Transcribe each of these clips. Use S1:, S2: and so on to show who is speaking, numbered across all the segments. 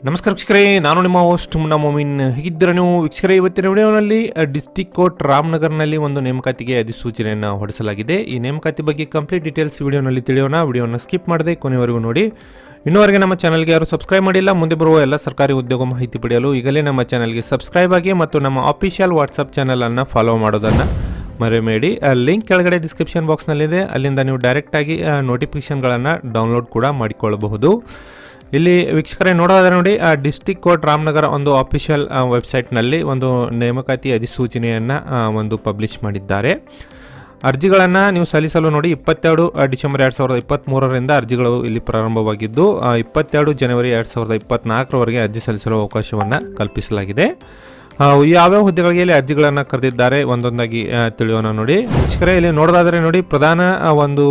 S1: ನಮಸ್ಕಾರ ವೀಕ್ಷಕರೇ, ನಾನು ನಿಮ್ಮ ಹೋಸ್ಟ್ ಮುನ್ನಾ ಮೊಮಿನ್. ಹೇಗಿದ್ದೀರಾ ನೀವು ವೀಕ್ಷಕರೇ? ಇವತ್ತಿನ ವಿಡಿಯೋನಲ್ಲಿ ಡಿಸ್ಟ್ರಿಕ್ಟ್ ಕೋರ್ಟ್ ರಾಮನಗರ್ನಲ್ಲಿ ಒಂದು ನೇಮಕಾತಿಗೆ ಅಧಿಸೂಚನೆಯನ್ನು ಹೊರಡಿಸಲಾಗಿದೆ. ಈ ನೇಮಕಾತಿ ಬಗ್ಗೆ ಕಂಪ್ಲೀಟ್ ಡೀಟೇಲ್ಸ್ ವಿಡಿಯೋನಲ್ಲಿ ತಿಳಿಯೋಣ. ವಿಡಿಯೋನ ಸ್ಕಿಪ್ ಮಾಡದೆ ಕೊನೆವರೆಗೂ ನೋಡಿ. ಇನ್ನೂವರೆಗೆ ನಮ್ಮ ಚಾನಲ್ಗೆ ಯಾರು ಸಬ್ಸ್ಕ್ರೈಬ್ ಮಾಡಿಲ್ಲ, ಮುಂದೆ ಬರುವ ಎಲ್ಲ ಸರ್ಕಾರಿ ಉದ್ಯೋಗ ಮಾಹಿತಿ ಪಡೆಯಲು ಈಗಲೇ ನಮ್ಮ ಚಾನಲ್ಗೆ ಸಬ್ಸ್ಕ್ರೈಬ್ ಆಗಿ ಮತ್ತು ನಮ್ಮ ಅಫಿಷಿಯಲ್ ವಾಟ್ಸಪ್ ಚಾನಲನ್ನು ಫಾಲೋ ಮಾಡೋದನ್ನು ಮರೆಯಬೇಡಿ. ಲಿಂಕ್ ಕೆಳಗಡೆ ಡಿಸ್ಕ್ರಿಪ್ಷನ್ ಬಾಕ್ಸ್ನಲ್ಲಿದೆ, ಅಲ್ಲಿಂದ ನೀವು ಡೈರೆಕ್ಟಾಗಿ ನೋಟಿಫಿಕೇಷನ್ಗಳನ್ನು ಡೌನ್ಲೋಡ್ ಕೂಡ ಮಾಡಿಕೊಳ್ಳಬಹುದು. ಇಲ್ಲಿ ವೀಕ್ಷಕರೇ ನೋಡೋದಾದ್ರೆ ನೋಡಿ, ಡಿಸ್ಟ್ರಿಕ್ಟ್ ಕೋರ್ಟ್ ರಾಮನಗರ ಒಂದು ಆಫಿಷಿಯಲ್ ವೆಬ್ಸೈಟ್ನಲ್ಲಿ ಒಂದು ನೇಮಕಾತಿ ಅಧಿಸೂಚನೆಯನ್ನು ಒಂದು ಪಬ್ಲಿಷ್ ಮಾಡಿದ್ದಾರೆ. ಅರ್ಜಿಗಳನ್ನು ನೀವು ಸಲ್ಲಿಸಲು ನೋಡಿ 22 ಡಿಸೆಂಬರ್ 2023ರಿಂದ ಅರ್ಜಿಗಳು ಇಲ್ಲಿ ಪ್ರಾರಂಭವಾಗಿದ್ದು 22 ಜನವರಿ 2024ರವರೆಗೆ ಅರ್ಜಿ ಸಲ್ಲಿಸಲು ಅವಕಾಶವನ್ನು ಕಲ್ಪಿಸಲಾಗಿದೆ. ಯಾವ್ಯಾವ ಹುದ್ದೆಗಳಿಗೆ ಇಲ್ಲಿ ಅರ್ಜಿಗಳನ್ನು ಕರೆದಿದ್ದಾರೆ ಒಂದೊಂದಾಗಿ ತಿಳಿಯೋಣ ನೋಡಿ. ವೀಕ್ಷಕರೇ ಇಲ್ಲಿ ನೋಡೋದಾದರೆ ನೋಡಿ, ಪ್ರಧಾನ ಒಂದು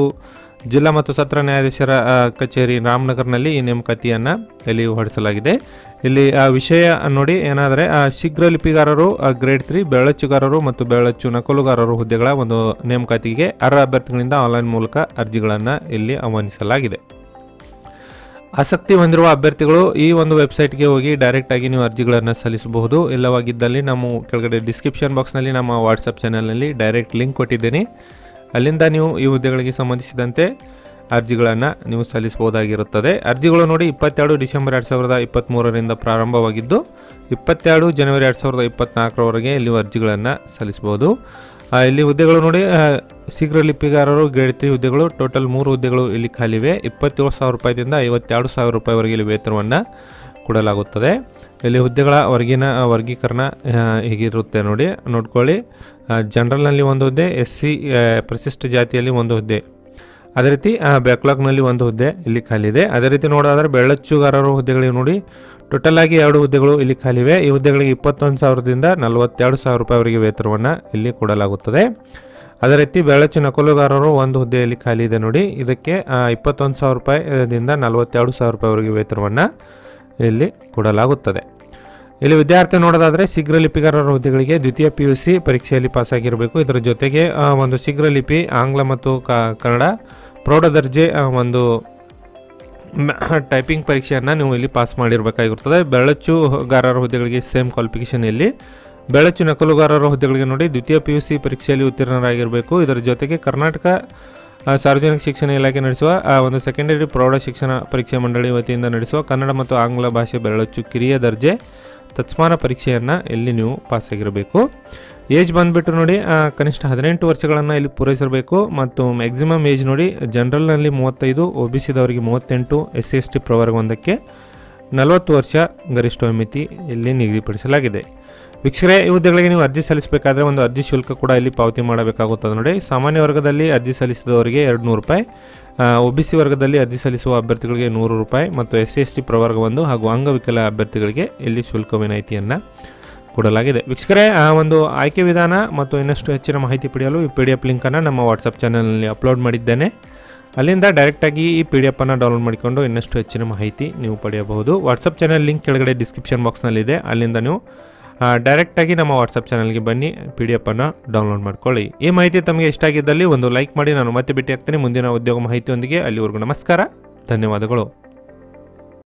S1: ಜಿಲ್ಲಾ ಮತ್ತು ಸತ್ರ ನ್ಯಾಯಾಧೀಶರ ಕಚೇರಿ ರಾಮನಗರ್ನಲ್ಲಿ ಈ ನೇಮಕಾತಿಯನ್ನು ಇಲ್ಲಿ ಹೊರಡಿಸಲಾಗಿದೆ. ಇಲ್ಲಿ ವಿಷಯ ನೋಡಿ ಏನಾದರೆ, ಶೀಘ್ರ ಲಿಪಿಗಾರರು ಗ್ರೇಡ್ 3, ಬೆರಳಚ್ಚುಗಾರರು ಮತ್ತು ಬೆರಳಚ್ಚು ನಕಲುಗಾರರು ಹುದ್ದೆಗಳ ಒಂದು ನೇಮಕಾತಿಗೆ ಅರ್ಹ ಅಭ್ಯರ್ಥಿಗಳಿಂದ ಆನ್ಲೈನ್ ಮೂಲಕ ಅರ್ಜಿಗಳನ್ನು ಇಲ್ಲಿ ಆಹ್ವಾನಿಸಲಾಗಿದೆ. ಆಸಕ್ತಿ ಹೊಂದಿರುವ ಅಭ್ಯರ್ಥಿಗಳು ಈ ಒಂದು ವೆಬ್ಸೈಟ್ಗೆ ಹೋಗಿ ಡೈರೆಕ್ಟಾಗಿ ನೀವು ಅರ್ಜಿಗಳನ್ನು ಸಲ್ಲಿಸಬಹುದು. ಇಲ್ಲವಾಗಿದ್ದಲ್ಲಿ ನಾವು ಕೆಳಗಡೆ ಡಿಸ್ಕ್ರಿಪ್ಷನ್ ಬಾಕ್ಸ್ನಲ್ಲಿ ನಮ್ಮ ವಾಟ್ಸಪ್ ಚಾನಲ್ನಲ್ಲಿ ಡೈರೆಕ್ಟ್ ಲಿಂಕ್ ಕೊಟ್ಟಿದ್ದೇನೆ, ಅಲ್ಲಿಂದ ನೀವು ಈ ಹುದ್ದೆಗಳಿಗೆ ಸಂಬಂಧಿಸಿದಂತೆ ಅರ್ಜಿಗಳನ್ನು ನೀವು ಸಲ್ಲಿಸಬಹುದಾಗಿರುತ್ತದೆ. ಅರ್ಜಿಗಳು ನೋಡಿ 22 ಡಿಸೆಂಬರ್ 2023ರಿಂದ ಪ್ರಾರಂಭವಾಗಿದ್ದು 22 ಜನವರಿ 2024ರವರೆಗೆ ಇಲ್ಲಿ ಅರ್ಜಿಗಳನ್ನು ಸಲ್ಲಿಸಬಹುದು. ಇಲ್ಲಿ ಹುದ್ದೆಗಳು ನೋಡಿ, ಶೀಘ್ರ ಲಿಪಿಗಾರರು ಗ್ರೇಡ್ 3 ಹುದ್ದೆಗಳು, ಟೋಟಲ್ 3 ಹುದ್ದೆಗಳು ಇಲ್ಲಿ ಖಾಲಿವೆ. 27,000 ರೂಪಾಯಿದಿಂದ 52,000 ರೂಪಾಯಿವರೆಗೆ ಇಲ್ಲಿ ವೇತನವನ್ನು ಕೊಡಲಾಗುತ್ತದೆ. ಇಲ್ಲಿ ಹುದ್ದೆಗಳ ವರ್ಗೀಕರಣ ಹೀಗಿರುತ್ತೆ ನೋಡಿ, ನೋಡ್ಕೊಳ್ಳಿ. ಜನರಲ್ನಲ್ಲಿ ಒಂದು ಹುದ್ದೆ, SC ಪರಿಶಿಷ್ಟ ಜಾತಿಯಲ್ಲಿ ಒಂದು ಹುದ್ದೆ, ಅದೇ ರೀತಿ ಬ್ಯಾಕ್ಲಾಗ್ನಲ್ಲಿ ಒಂದು ಹುದ್ದೆ ಇಲ್ಲಿ ಖಾಲಿದೆ. ಅದೇ ರೀತಿ ನೋಡೋದಾದ್ರೆ ಬೆರಳಚ್ಚುಗಾರರು ಹುದ್ದೆಗಳಿಗೆ ನೋಡಿ, ಟೋಟಲ್ ಆಗಿ 2 ಹುದ್ದೆಗಳು ಇಲ್ಲಿ ಖಾಲಿವೆ. ಈ ಹುದ್ದೆಗಳಿಗೆ 21,000ದಿಂದ 42,000 ರೂಪಾಯಿವರೆಗೆ ವೇತನವನ್ನು ಇಲ್ಲಿ ಕೊಡಲಾಗುತ್ತದೆ. ಅದೇ ರೀತಿ ಬೆರಳಚ್ಚು ನಕಲುಗಾರರು ಒಂದು ಹುದ್ದೆಯಲ್ಲಿ ಖಾಲಿ ಇದೆ ನೋಡಿ, ಇದಕ್ಕೆ 21,000 ರೂಪಾಯಿದಿಂದ 42,000 ರೂಪಾಯಿವರೆಗೆ ವೇತನವನ್ನು ಇಲ್ಲಿ ಕೊಡಲಾಗುತ್ತದೆ. ಇಲ್ಲಿ ವಿದ್ಯಾರ್ಥಿ ನೋಡೋದಾದರೆ ಶೀಘ್ರ ಲಿಪಿಗಾರರ ಹುದ್ದೆಗಳಿಗೆ ದ್ವಿತೀಯ PUC ಪರೀಕ್ಷೆಯಲ್ಲಿ ಪಾಸಾಗಿರಬೇಕು. ಇದರ ಜೊತೆಗೆ ಒಂದು ಶೀಘ್ರ ಲಿಪಿ ಆಂಗ್ಲ ಮತ್ತು ಕನ್ನಡ ಪ್ರೌಢ ದರ್ಜೆ ಒಂದು ಟೈಪಿಂಗ್ ಪರೀಕ್ಷೆಯನ್ನು ನೀವು ಇಲ್ಲಿ ಪಾಸ್ ಮಾಡಿರಬೇಕಾಗಿರುತ್ತದೆ. ಬೆರಳಚ್ಚುಗಾರರ ಹುದ್ದೆಗಳಿಗೆ ಸೇಮ್ ಕ್ವಾಲಿಫಿಕೇಷನ್ ಇಲ್ಲಿ. ಬೆರಳಚ್ಚು ನಕಲುಗಾರರ ಹುದ್ದೆಗಳಿಗೆ ನೋಡಿ ದ್ವಿತೀಯ PUC ಪರೀಕ್ಷೆಯಲ್ಲಿ ಉತ್ತೀರ್ಣರಾಗಿರಬೇಕು. ಇದರ ಜೊತೆಗೆ ಕರ್ನಾಟಕ ಸಾರ್ವಜನಿಕ ಶಿಕ್ಷಣ ಇಲಾಖೆ ನಡೆಸುವ ಒಂದು ಸೆಕೆಂಡರಿ ಪ್ರೌಢ ಶಿಕ್ಷಣ ಪರೀಕ್ಷೆ ಮಂಡಳಿ ವತಿಯಿಂದ ನಡೆಸುವ ಕನ್ನಡ ಮತ್ತು ಆಂಗ್ಲ ಭಾಷೆ ಬೆರಳಚ್ಚು ಕಿರಿಯ ದರ್ಜೆ ತತ್ಸಮಾನ ಪರೀಕ್ಷೆಯನ್ನು ಇಲ್ಲಿ ನೀವು ಪಾಸಾಗಿರಬೇಕು. ಏಜ್ ಬಂದುಬಿಟ್ಟು ನೋಡಿ, ಕನಿಷ್ಠ 18 ವರ್ಷಗಳನ್ನು ಇಲ್ಲಿ ಪೂರೈಸಿರಬೇಕು. ಮತ್ತು ಮ್ಯಾಕ್ಸಿಮಮ್ ಏಜ್ ನೋಡಿ, ಜನರಲ್ನಲ್ಲಿ 35, OBCದವರಿಗೆ 38, SC/ST ಪ್ರವರ್ಗ ಒಂದಕ್ಕೆ 40 ವರ್ಷ ಗರಿಷ್ಠ ಮಿತಿ ಇಲ್ಲಿ ನಿಗದಿಪಡಿಸಲಾಗಿದೆ. ವೀಕ್ಷಕರೇ, ಈ ಹುದ್ದೆಗಳಿಗೆ ನೀವು ಅರ್ಜಿ ಸಲ್ಲಿಸಬೇಕಾದ್ರೆ ಒಂದು ಅರ್ಜಿ ಶುಲ್ಕ ಕೂಡ ಇಲ್ಲಿ ಪಾವತಿ ಮಾಡಬೇಕಾಗುತ್ತದೆ ನೋಡಿ. ಸಾಮಾನ್ಯ ವರ್ಗದಲ್ಲಿ ಅರ್ಜಿ ಸಲ್ಲಿಸಿದವರಿಗೆ 200 ರೂಪಾಯಿ, OBC ವರ್ಗದಲ್ಲಿ ಅರ್ಜಿ ಸಲ್ಲಿಸುವ ಅಭ್ಯರ್ಥಿಗಳಿಗೆ 100 ರೂಪಾಯಿ ಮತ್ತು SC/ST ಪ್ರವರ್ಗ 1 ಹಾಗೂ ಅಂಗವಿಕಲ ಅಭ್ಯರ್ಥಿಗಳಿಗೆ ಇಲ್ಲಿ ಶುಲ್ಕ ವಿನಾಯಿತಿಯನ್ನು ಕೊಡಲಾಗಿದೆ. ವೀಕ್ಷಕರೇ, ಒಂದು ಆಯ್ಕೆ ವಿಧಾನ ಮತ್ತು ಇನ್ನಷ್ಟು ಹೆಚ್ಚಿನ ಮಾಹಿತಿ ಪಡೆಯಲು ಈ PDF ಲಿಂಕನ್ನು ನಮ್ಮ ವಾಟ್ಸಪ್ ಚಾನಲ್ನಲ್ಲಿ ಅಪ್ಲೋಡ್ ಮಾಡಿದ್ದೇನೆ, ಅಲ್ಲಿಂದ ಡೈರೆಕ್ಟಾಗಿ ಈ PDF ಅನ್ನು ಡೌನ್ಲೋಡ್ ಮಾಡಿಕೊಂಡು ಇನ್ನಷ್ಟು ಹೆಚ್ಚಿನ ಮಾಹಿತಿ ನೀವು ಪಡೆಯಬಹುದು. ವಾಟ್ಸಪ್ ಚಾನಲ್ ಲಿಂಕ್ ಕೆಳಗಡೆ ಡಿಸ್ಕ್ರಿಪ್ಷನ್ ಬಾಕ್ಸ್ನಲ್ಲಿದೆ, ಅಲ್ಲಿಂದ ನೀವು ಡೈರೆಕ್ಟಾಗಿ ನಮ್ಮ ವಾಟ್ಸಪ್ ಚಾನಲ್ಗೆ ಬನ್ನಿ, PDF ಅನ್ನು ಡೌನ್ಲೋಡ್ ಮಾಡ್ಕೊಳ್ಳಿ. ಈ ಮಾಹಿತಿ ತಮಗೆ ಇಷ್ಟ ಆಗಿದ್ದಲ್ಲಿ ಒಂದು ಲೈಕ್ ಮಾಡಿ. ನಾನು ಮತ್ತೆ ಭೇಟಿ ಆಗ್ತೀನಿ ಮುಂದಿನ ಉದ್ಯೋಗ ಮಾಹಿತಿಯೊಂದಿಗೆ. ಅಲ್ಲಿವರೆಗೂ ನಮಸ್ಕಾರ, ಧನ್ಯವಾದಗಳು.